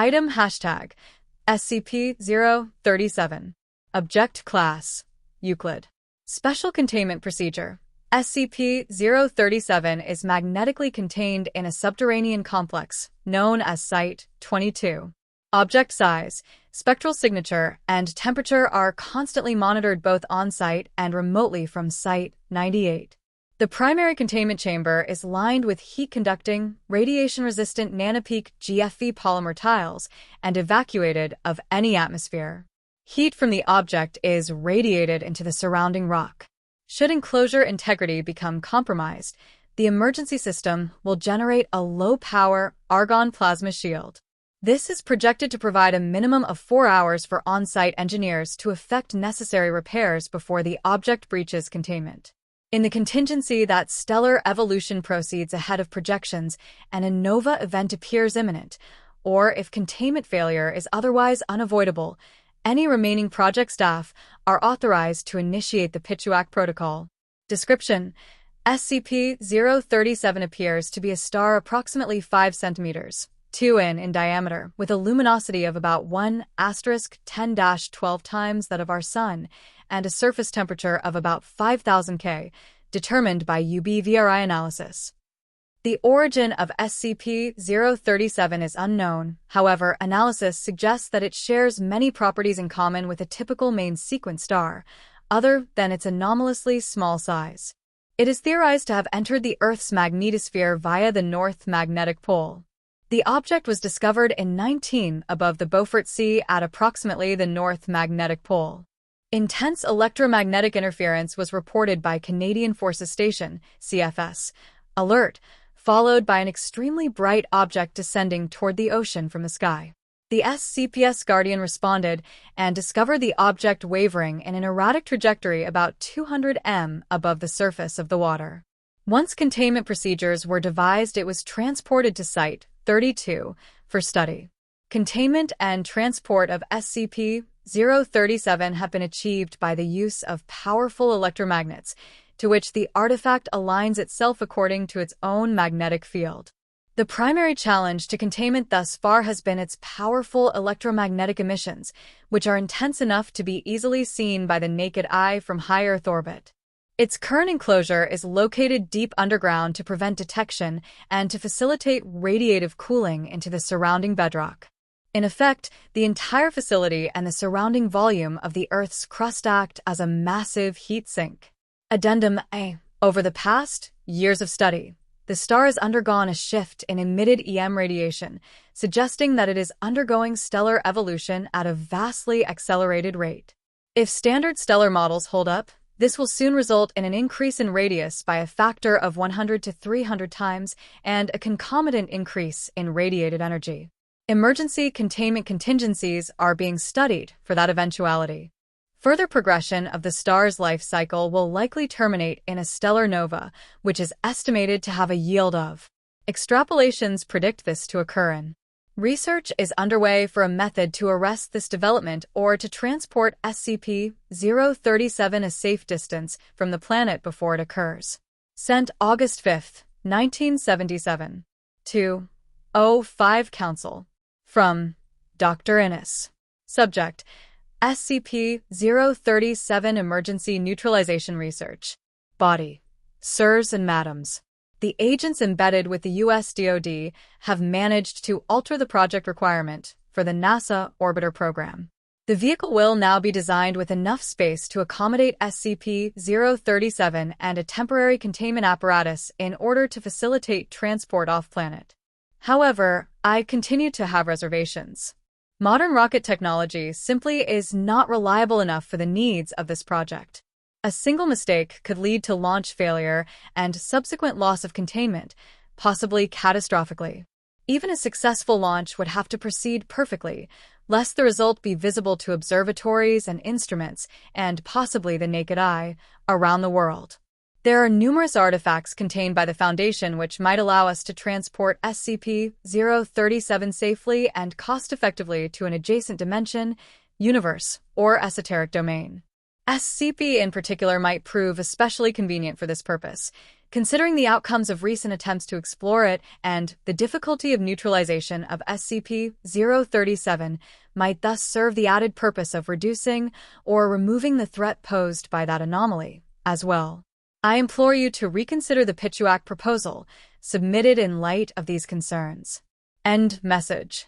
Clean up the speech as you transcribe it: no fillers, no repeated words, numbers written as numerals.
Item Hashtag SCP-037. Object Class Euclid. Special Containment Procedure. SCP-037 is magnetically contained in a subterranean complex known as Site-22. Object size, spectral signature, and temperature are constantly monitored both on-site and remotely from Site-98. The primary containment chamber is lined with heat-conducting, radiation-resistant nanopeak GFV polymer tiles and evacuated of any atmosphere. Heat from the object is radiated into the surrounding rock. Should enclosure integrity become compromised, the emergency system will generate a low-power argon plasma shield. This is projected to provide a minimum of 4 hours for on-site engineers to effect necessary repairs before the object breaches containment. In the contingency that stellar evolution proceeds ahead of projections and a nova event appears imminent, or if containment failure is otherwise unavoidable, any remaining project staff are authorized to initiate the Pitchwhack Protocol. Description: SCP-037 appears to be a star approximately 5 centimeters, 2 in diameter, with a luminosity of about 1*10-12 times that of our Sun, and a surface temperature of about 5,000 K, determined by UV-VRI analysis. The origin of SCP-037 is unknown, however, analysis suggests that it shares many properties in common with a typical main sequence star, other than its anomalously small size. It is theorized to have entered the Earth's magnetosphere via the North Magnetic Pole. The object was discovered in 19 above the Beaufort Sea at approximately the North Magnetic Pole. Intense electromagnetic interference was reported by Canadian Forces Station, CFS, alert, followed by an extremely bright object descending toward the ocean from the sky. The SCPS Guardian responded and discovered the object wavering in an erratic trajectory about 200 m above the surface of the water. Once containment procedures were devised, it was transported to Site-32 for study. Containment and transport of SCP-037 have been achieved by the use of powerful electromagnets, to which the artifact aligns itself according to its own magnetic field. The primary challenge to containment thus far has been its powerful electromagnetic emissions, which are intense enough to be easily seen by the naked eye from high Earth orbit. Its current enclosure is located deep underground to prevent detection and to facilitate radiative cooling into the surrounding bedrock. In effect, the entire facility and the surrounding volume of the Earth's crust act as a massive heat sink. Addendum A. Over the past years of study, the star has undergone a shift in emitted EM radiation, suggesting that it is undergoing stellar evolution at a vastly accelerated rate. If standard stellar models hold up, this will soon result in an increase in radius by a factor of 100 to 300 times and a concomitant increase in radiated energy. Emergency containment contingencies are being studied for that eventuality. Further progression of the star's life cycle will likely terminate in a stellar nova, which is estimated to have a yield of. Extrapolations predict this to occur in. Research is underway for a method to arrest this development or to transport SCP-037 a safe distance from the planet before it occurs. Sent August 5, 1977. To O5 Council. From Dr. Innes. Subject: SCP-037 Emergency Neutralization Research. Body: Sirs and Madams. The agents embedded with the U.S. DoD have managed to alter the project requirement for the NASA Orbiter program. The vehicle will now be designed with enough space to accommodate SCP-037 and a temporary containment apparatus in order to facilitate transport off-planet. However, I continue to have reservations. Modern rocket technology simply is not reliable enough for the needs of this project. A single mistake could lead to launch failure and subsequent loss of containment, possibly catastrophically. Even a successful launch would have to proceed perfectly, lest the result be visible to observatories and instruments, and possibly the naked eye, around the world. There are numerous artifacts contained by the Foundation which might allow us to transport SCP-037 safely and cost-effectively to an adjacent dimension, universe, or esoteric domain. SCP in particular might prove especially convenient for this purpose, Considering the outcomes of recent attempts to explore it and the difficulty of neutralization of SCP-037 might thus serve the added purpose of reducing or removing the threat posed by that anomaly as well. I implore you to reconsider the Pituak proposal submitted in light of these concerns. End message.